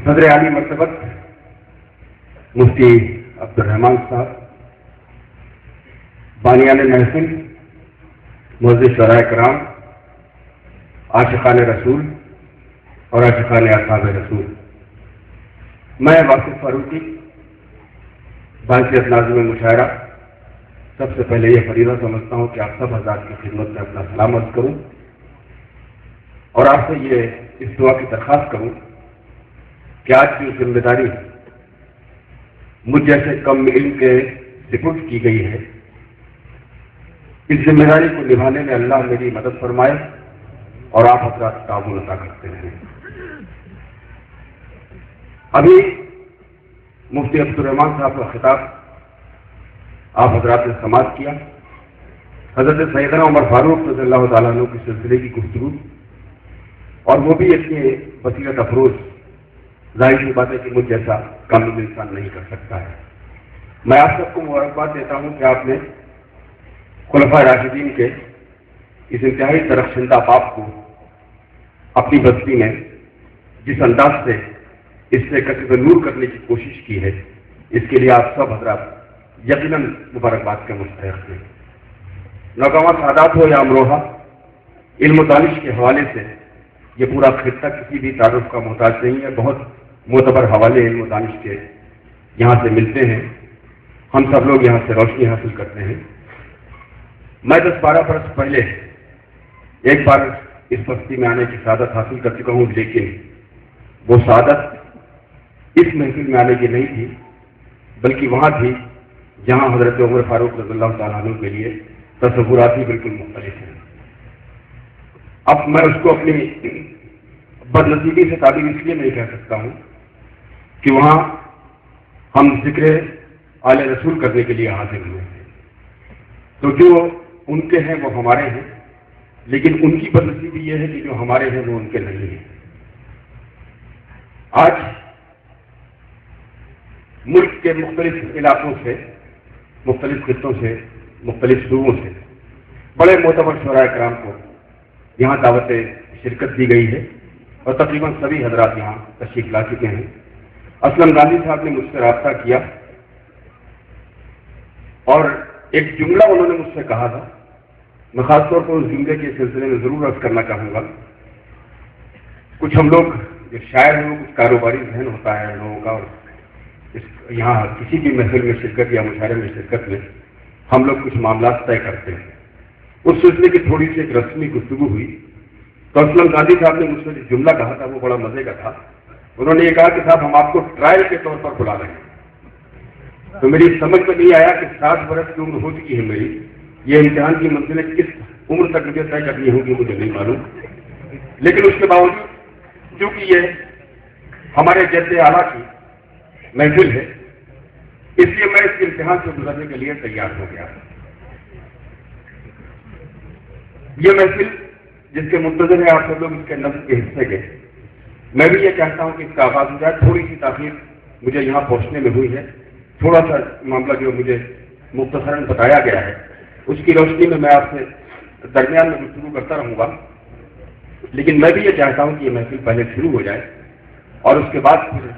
صدر عالی مرتبت مفتی عبدالرحمان صاحب، بانیان محفل، معزز شعراء کرام، عاشقان رسول اور عاشقان اصحاب رسول، میں واصف فاروقی بحیثیت ناظم مشاعرہ سب سے پہلے یہ فریضہ سمجھتا ہوں کہ آپ سب حضرات کی خدمت میں اپنا سلام عرض کروں اور آپ سے یہ اس دعا کی درخواست کروں کہ آج کی ذمہ داری مجھ جیسے کم علم کے سپرد کی گئی ہے، اس ذمہ داری کو نبھانے میں اللہ میری مدد فرمائے اور آپ حضرات تعاون عطا کرتے ہیں۔ ابھی مفتی عبدالرحمان صاحب کا خطاب آپ حضرات نے سماعت کیا، حضرت سیدنا عمر فاروق رضی اللہ تعالیٰ عنہ کی سلسلے کی گفتگو، اور وہ بھی اتنی بصیرت افروز، ظاہر سی بات ہے کہ مجھ جیسا کامل انسان نہیں کر سکتا ہے۔ میں آپ سب کو مبارکباد دیتا ہوں کہ آپ نے خلفائے راشدین کے اس انتہائی درخشندہ باپ کو اپنی بستی میں جس انداز سے اس سے کشف نور کرنے کی کوشش کی ہے، اس کے لیے آپ سب حضرات یقیناً مبارکباد کے مستحق ہیں۔ نوجوان سعادات ہو یا امروہہ، علم و دانش کے حوالے سے یہ پورا خطہ کسی بھی تعارف کا محتاج نہیں ہے۔ بہت معتبر حوالے علم و دانش کے یہاں سے ملتے ہیں، ہم سب لوگ یہاں سے روشنی حاصل کرتے ہیں۔ میں 10-12 برس پہلے ایک بار اس بستی میں آنے کی سعادت حاصل کر چکا ہوں، لیکن وہ سعادت اس محفل میں آنے کی نہیں تھی، بلکہ وہاں تھی جہاں حضرت عمر فاروق رضی اللہ تعالیٰ عنہ کے لیے تصورات ہی بالکل مختلف ہیں۔ اب میں اس کو اپنی بدنصیبی سے تعبیر اس لیے نہیں کہہ سکتا ہوں کہ وہاں ہم ذکر آل رسول کرنے کے لیے حاضر ہوئے ہیں، تو جو ان کے ہیں وہ ہمارے ہیں، لیکن ان کی بدنصیبی یہ ہے کہ جو ہمارے ہیں وہ ان کے نہیں ہیں۔ آج ملک کے مختلف علاقوں سے، مختلف خطوں سے، مختلف صوبوں سے بڑے معتبر شعراء کرام کو یہاں دعوت شرکت دی گئی ہے اور تقریباً سبھی حضرات یہاں تشریف لا چکے ہیں۔ اسلم گاندھی صاحب نے مجھ سے رابطہ کیا اور ایک جملہ انہوں نے مجھ سے کہا تھا، میں خاص طور پر اس جملے کے سلسلے میں ضرور عرض کرنا چاہوں گا۔ کچھ ہم لوگ جو شاعر ہیں وہ کچھ کاروباری ذہن ہوتا ہے ہم لوگوں کا، اور یہاں کسی بھی محفل میں شرکت یا مشاعرے میں شرکت میں ہم لوگ کچھ معاملات طے کرتے ہیں۔ اس سلسلے کی تھوڑی سی ایک رسمی گفتگو ہوئی تو اسلم گاندھی صاحب نے مجھ سے جو جملہ کہا تھا وہ بڑا مزے کا تھا۔ انہوں نے یہ کہا کہ صاحب ہم آپ کو ٹرائل کے طور پر بلا رہے ہیں۔ تو میری سمجھ میں نہیں آیا کہ 60 برس کی عمر ہو چکی ہے میری، یہ امتحان کی منزلیں کس عمر تک مجھے طے کرنی ہوگی مجھے نہیں معلوم، لیکن اس کے باوجود چونکہ یہ ہمارے جد اعلیٰ کی محفل ہے، اس لیے میں اس امتحان سے گزرنے کے لیے تیار ہو گیا۔ یہ محفل جس کے منتظر ہیں آپ سب لوگ اس کے نظم کے حصے کے، میں بھی یہ چاہتا ہوں کہ اس کا آغاز ہو جائے۔ تھوڑی سی تاخیر مجھے یہاں پہنچنے میں ہوئی ہے، تھوڑا سا معاملہ جو مجھے مختصراً بتایا گیا ہے اس کی روشنی میں آپ سے درمیان میں گفتگو کرتا رہوں گا، لیکن میں بھی یہ چاہتا ہوں کہ یہ محفل پہلے شروع ہو جائے اور اس کے بعد پھر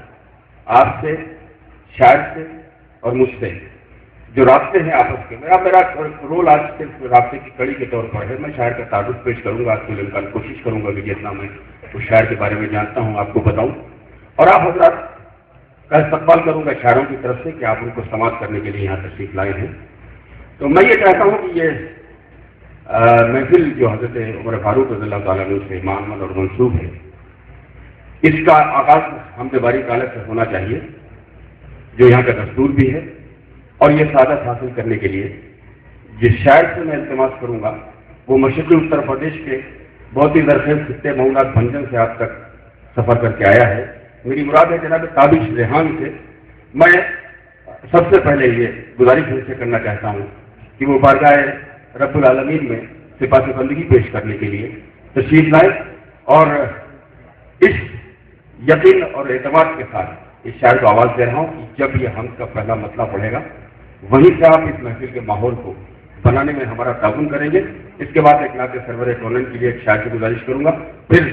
آپ سے، شاعر سے اور مجھ سے جو رابطے ہیں آپس کے، میرا رول آج صرف رابطے کی کڑی کے طور پر ہے۔ میں شاعر کا تعارف پیش کروں گا، آپ کو لمکان کوشش کروں گا کہ جتنا میں اس شاعر کے بارے میں جانتا ہوں آپ کو بتاؤں، اور آپ حضرات کا استقبال کروں گا شاعروں کی طرف سے کہ آپ ان کو سماعت کرنے کے لیے یہاں تشریف لائے ہیں۔ تو میں یہ چاہتا ہوں کہ یہ محفل جو حضرت عمر فاروق رضی اللہ تعالیٰ عنہ سے معمول اور منسوب ہے، اس کا آغاز حمد باری تعالیٰ سے ہونا چاہیے جو یہاں کا دستور بھی ہے، اور یہ سعادت حاصل کرنے کے لیے جس شاعر سے میں التماس کروں گا وہ مشرقی اتر پردیش کے بہت ہی زرخیز خطے مئونات بھنجن سے آپ تک سفر کر کے آیا ہے۔ میری مراد ہے جناب تابش ریحان سے۔ میں سب سے پہلے یہ گزارش ان سے کرنا چاہتا ہوں کہ وہ بارگاہ رب العالمین میں سپاس بندگی پیش کرنے کے لیے تشریف لائے اور اس یقین اور اعتماد کے ساتھ اس شاعر کو آواز دے رہا ہوں کہ جب یہ حمد کا پہلا مطلع پڑھے گا وہیں سے آپ اس محفل کے ماحول کو بنانے میں ہمارا تعاون کریں گے۔ اس کے بعد ایک نعت سرور کونین کے لیے ایک شاعر کی گزارش کروں گا، پھر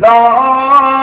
لا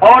اور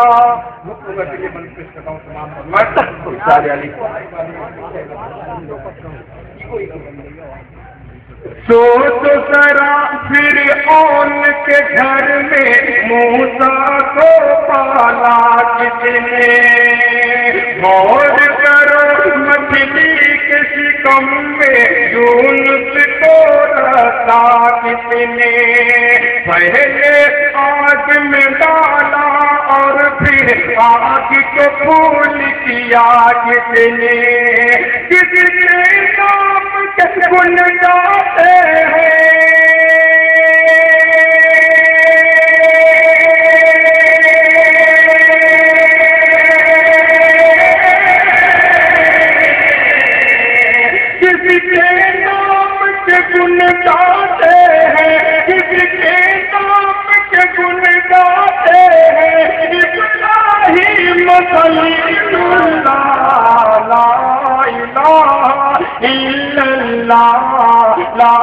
کے لیے بند پیش کرتا ہوں تمام سوچ ذرا فرعون کے گھر میں موسیٰ کو پالا کس نے، غور کرو مچھلی کے شکم میں یونس کو رکھا کس نے، پہلے آگ میں ڈالا اور پھر آگ کو پھول کیا کس نے، کس کے نام کے گن گاتے ہیں کسی کے نام کے گن گاتے ہیں، کسی کے نام کے گن گاتے ہیں، ابراہیم خلیل اللہ، لا الہ الا اللہ، لا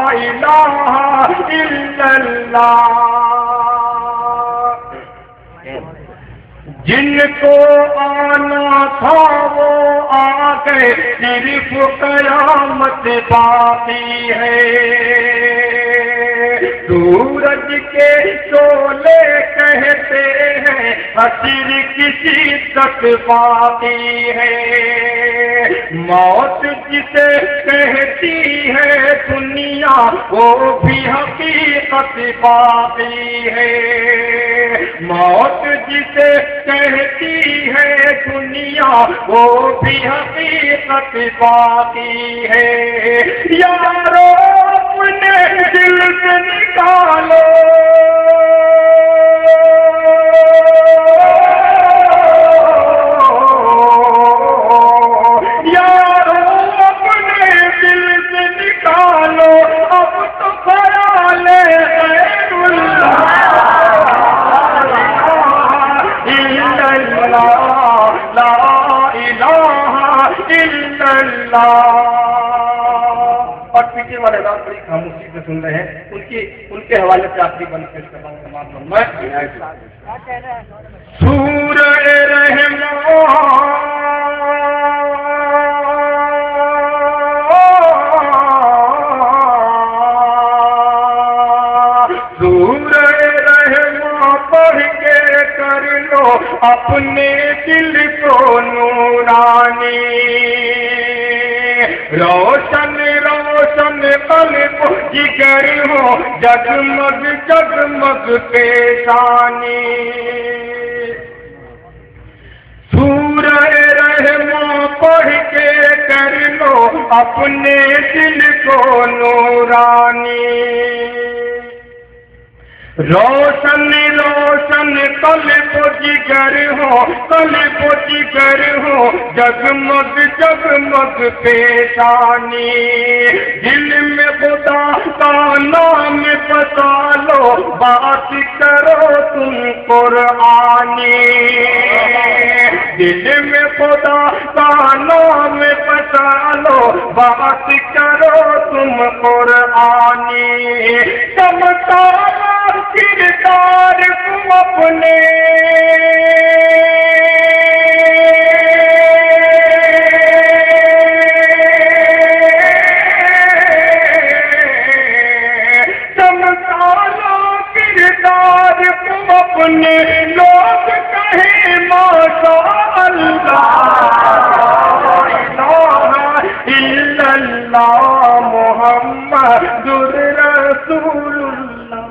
الہ الا اللہ۔ جن کو آنا تھا وہ آ گئے، صرف قیامت باقی ہے، سورج کے شعلے کہتے ہیں حشر کسی تک باقی ہے، موت جسے کہتی ہے دنیا وہ بھی حقیقت باقی ہے، موت جسے کہتی ہے دنیا وہ بھی حقیقت باقی ہے، یارو اپنے دل سے نکالو یارو اپنے دل سے نکالو، اب تو خیال غیر اللہ، لا الہ الا اللہ۔ اور پیچھے والے لوگ بڑی خاموشی سے سن رہے ہیں، ان کے حوالے سے آخری بند پیش کرتا ہوں تمام سورہ رحمان پڑھ کے کر لو اپنے دل کو نورانی، روشن روشن قلب جگر ہو، جگمگ جگمگ پیشانی، سورہ رحمان پڑھ کے کر لو اپنے دل کو نورانی، روشن روشن قلب جگر ہو، قلب جگر ہو، جگمگ جگمگ پیشانی، دل میں خدا کا نام بتا لو، بات کرو تم قرآنی، دل میں خدا کا نام بتا لو، بات کرو تم قرآنی، چمکارا کردار تم اپنے چمکارا کردار تم اپنے، لوگ کہیں ماشاء اللہ، لا الہ الا اللہ محمد رسول اللہ۔